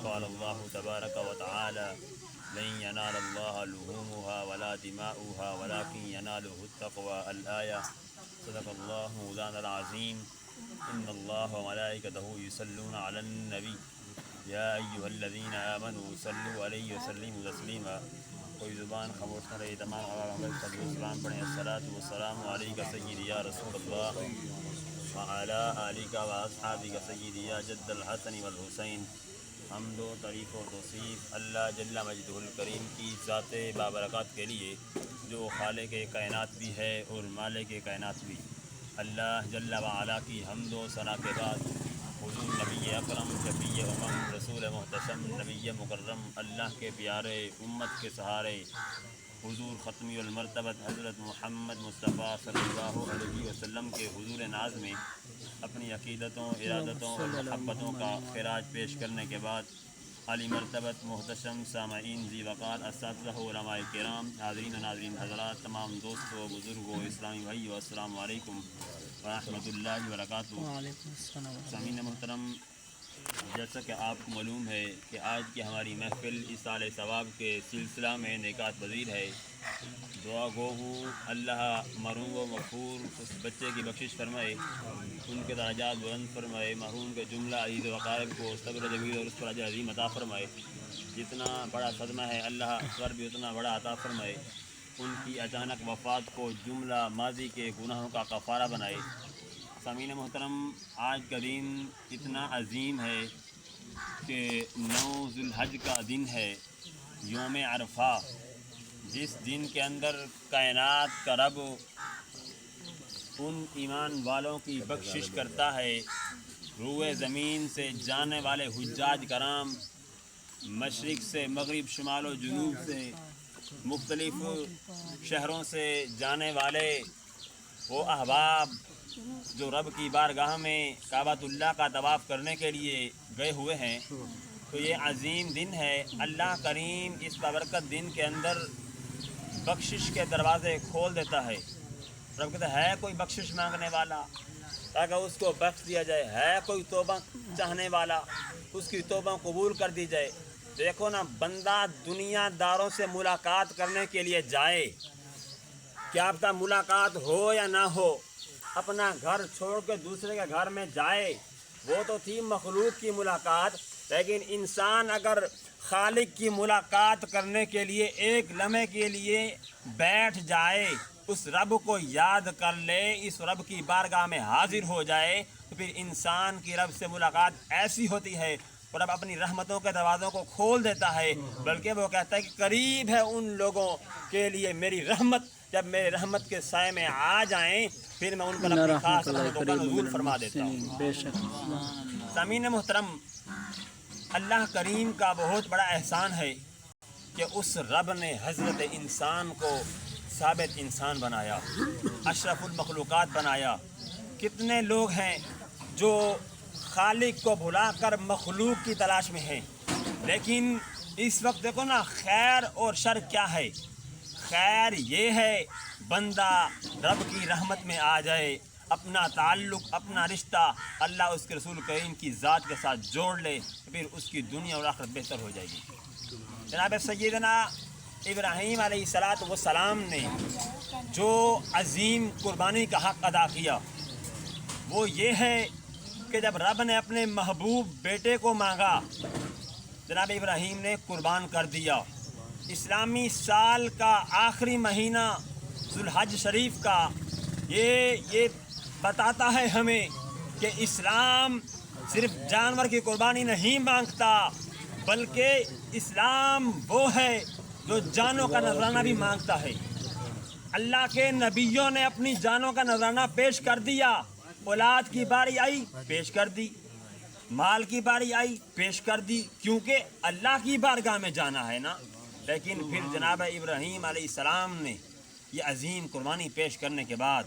قال اللہ تبارک و تعالی لن ینال اللہ لحومها ولا دماؤها ولكن يناله التقوى الآیہ۔ صدق اللہ مولانا العظیم۔ ان اللہ وملائکتہ یصلون علی النبی یا ایہا الذین آمنوا صلوا علیہ وسلموا تسلیما۔ کوئی زبان خاموش نہ رہی، تمام عوام صلی السلام پڑھیں۔ الصلاۃ والسلام علیک سیدی یا رسول اللہ وعلی آلک واصحابک سیدی یا جد الحسن والحسین۔ حمد و تعریف و توصیف اللہ جل مجدہ الکریم کی ذات بابرکات کے لیے، جو خالق کائنات بھی ہے اور مالک کائنات بھی۔ اللہ جل وعلا کی حمد و ثنا کے بعد حضور نبی اکرم شفیع امم رسول محتشم نبی مکرم اللہ کے پیارے امت کے سہارے حضور ختمی المرتبت حضرت محمد مصطفیٰ صلی اللہ علیہ وسلم کے حضور ناز میں اپنی عقیدتوں، ارادتوں اور محبتوں کا خراج پیش کرنے کے بعد علی مرتبت محتشم سامعین، ذی وقار، اساتذہ، علماء کرام، حاضرین و ناظرین حضرات، تمام دوستوں، بزرگوں، اسلامی بھائیو، السلام علیکم ورحمۃ اللہ وبرکاتہ۔ سامعین محترم، جیسا کہ آپ کو معلوم ہے کہ آج کی ہماری محفل اصال ثواب کے سلسلہ میں نکات پذیر ہے۔ دعا گو ہوں اللہ مرحوم و مغفور اس بچے کی بخشش فرمائے، ان کے درجات بلند فرمائے، مرحوم کے جملہ عزیز و اقارب کو صبر جمیل اور اس پر اجر عظیم عطا فرمائے۔ جتنا بڑا صدمہ ہے اللہ اس پر بھی اتنا بڑا عطا فرمائے۔ ان کی اچانک وفات کو جملہ ماضی کے گناہوں کا کفارہ بنائے۔ سامعین محترم، آج کا دن اتنا عظیم ہے کہ 9 ذی الحج کا دن ہے، یوم عرفہ، جس دن کے اندر کائنات کا رب ان ایمان والوں کی بخشش کرتا ہے، روئے زمین سے جانے والے حجاج کرام، مشرق سے مغرب، شمال و جنوب سے، مختلف شہروں سے جانے والے وہ احباب جو رب کی بارگاہ میں کعبۃ اللہ کا طواف کرنے کے لیے گئے ہوئے ہیں، تو یہ عظیم دن ہے۔ اللہ کریم اس بابرکت دن کے اندر بخشش کے دروازے کھول دیتا ہے۔ رب کہتا ہے کوئی بخشش مانگنے والا تاکہ اس کو بخش دیا جائے، ہے کوئی توبہ چاہنے والا اس کی توبہ قبول کر دی جائے۔ دیکھو نا، بندہ دنیا داروں سے ملاقات کرنے کے لیے جائے، کیا پتہ ملاقات ہو یا نہ ہو، اپنا گھر چھوڑ کے دوسرے کے گھر میں جائے، وہ تو تھی مخلوق کی ملاقات، لیکن انسان اگر خالق کی ملاقات کرنے کے لیے ایک لمحے کے لیے بیٹھ جائے، اس رب کو یاد کر لے، اس رب کی بارگاہ میں حاضر ہو جائے، تو پھر انسان کی رب سے ملاقات ایسی ہوتی ہے، اور رب اپنی رحمتوں کے دروازوں کو کھول دیتا ہے، بلکہ وہ کہتا ہے کہ قریب ہے ان لوگوں کے لیے میری رحمت، جب میرے رحمت کے سائے میں آ جائیں پھر میں ان پر اپنی خاص رحمتوں کا نزول فرما دیتا ہوں۔ سامعین محترم، اللہ کریم کا بہت بڑا احسان ہے کہ اس رب نے حضرت انسان کو ثابت انسان بنایا، اشرف المخلوقات بنایا۔ کتنے لوگ ہیں جو خالق کو بھلا کر مخلوق کی تلاش میں ہیں، لیکن اس وقت دیکھو نا، خیر اور شر کیا ہے؟ خیر یہ ہے بندہ رب کی رحمت میں آ جائے، اپنا تعلق، اپنا رشتہ اللہ اس کے رسول کریم کی ذات کے ساتھ جوڑ لے، پھر اس کی دنیا اور آخرت بہتر ہو جائے گی۔ جناب سیدنا ابراہیم علیہ السلام نے جو عظیم قربانی کا حق ادا کیا وہ یہ ہے کہ جب رب نے اپنے محبوب بیٹے کو مانگا، جناب ابراہیم نے قربان کر دیا۔ اسلامی سال کا آخری مہینہ ذو الحج شریف کا یہ بتاتا ہے ہمیں کہ اسلام صرف جانور کی قربانی نہیں مانگتا، بلکہ اسلام وہ ہے جو جانوں کا نذرانہ بھی مانگتا ہے۔ اللہ کے نبیوں نے اپنی جانوں کا نذرانہ پیش کر دیا، اولاد کی باری آئی پیش کر دی، مال کی باری آئی پیش کر دی، کیونکہ اللہ کی بارگاہ میں جانا ہے نا۔ لیکن پھر جناب ابراہیم علیہ السلام نے یہ عظیم قربانی پیش کرنے کے بعد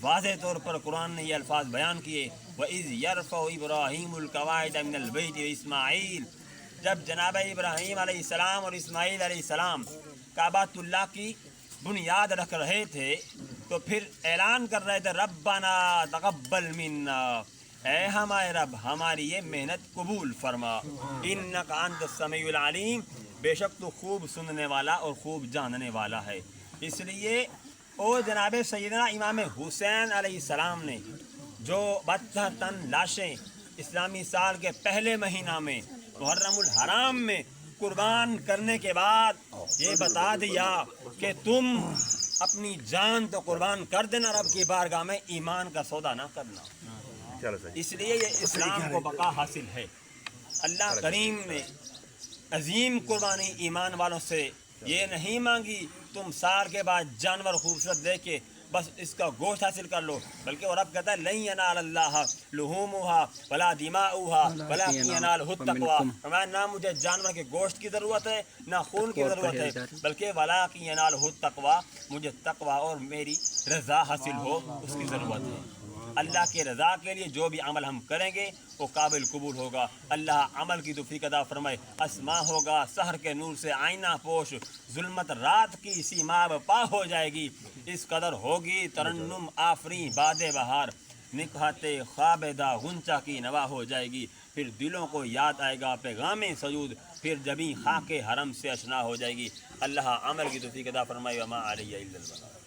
واضح طور پر قرآن نے یہ الفاظ بیان کیے، وَإِذْ يَرْفَعُ إِبْرَاهِيمُ الْقَوَاعِدَ مِنَ الْبَيْتِ وَإِسْمَاعِيلُ، جب جناب ابراہیم علیہ السلام اور اسماعیل علیہ السلام کعبۃ اللہ کی بنیاد رکھ رہے تھے تو پھر اعلان کر رہے تھے ربنا تقبل منا، اے ہمارے رب ہماری یہ محنت قبول فرما، انک انت السمیع العلیم، بے شک تو خوب سننے والا اور خوب جاننے والا ہے۔ اس لیے اور جناب سیدنا امام حسین علیہ السلام نے جو 72 لاشیں اسلامی سال کے پہلے مہینہ میں محرم الحرام میں قربان کرنے کے بعد یہ بتا دیا کہ تم اپنی جان تو قربان کر دینا، رب کی بارگاہ میں ایمان کا سودا نہ کرنا۔ اس لیے یہ اسلام کو بقا حاصل ہے۔ اللہ کریم نے عظیم قربانی ایمان والوں سے یہ نہیں مانگی تم سال کے بعد جانور خوبصورت دے کے بس اس کا گوشت حاصل کر لو، بلکہ وہ رب کہتا ہے لن ینال اللہ لحومها ولا دماؤها ولکن ینالہ التقوی، فرمایا نہ مجھے جانور کے گوشت کی ضرورت ہے نہ خون کی ضرورت ہے، بلکہ ولکن ینالہ التقوی، مجھے تقوی اور میری رضا حاصل ہو اس کی ضرورت ہے۔ اللہ کی رضا کے لیے جو بھی عمل ہم کریں گے وہ قابل قبول ہوگا۔ اللہ عمل کی توفیق عطا فرمائے۔ اسما ہوگا سحر کے نور سے آئینہ پوش، ظلمت رات کی سیما پا ہو جائے گی، اس قدر ہوگی ترنم آفری باد بہار، نکہت خوابدہ غنچہ کی نوا ہو جائے گی، پھر دلوں کو یاد آئے گا پیغام سجود، پھر جبیں خاک حرم سے اشنا ہو جائے گی۔ اللہ عمل کی توفیق عطا فرمائے۔ وما علیہ الا البلاغ۔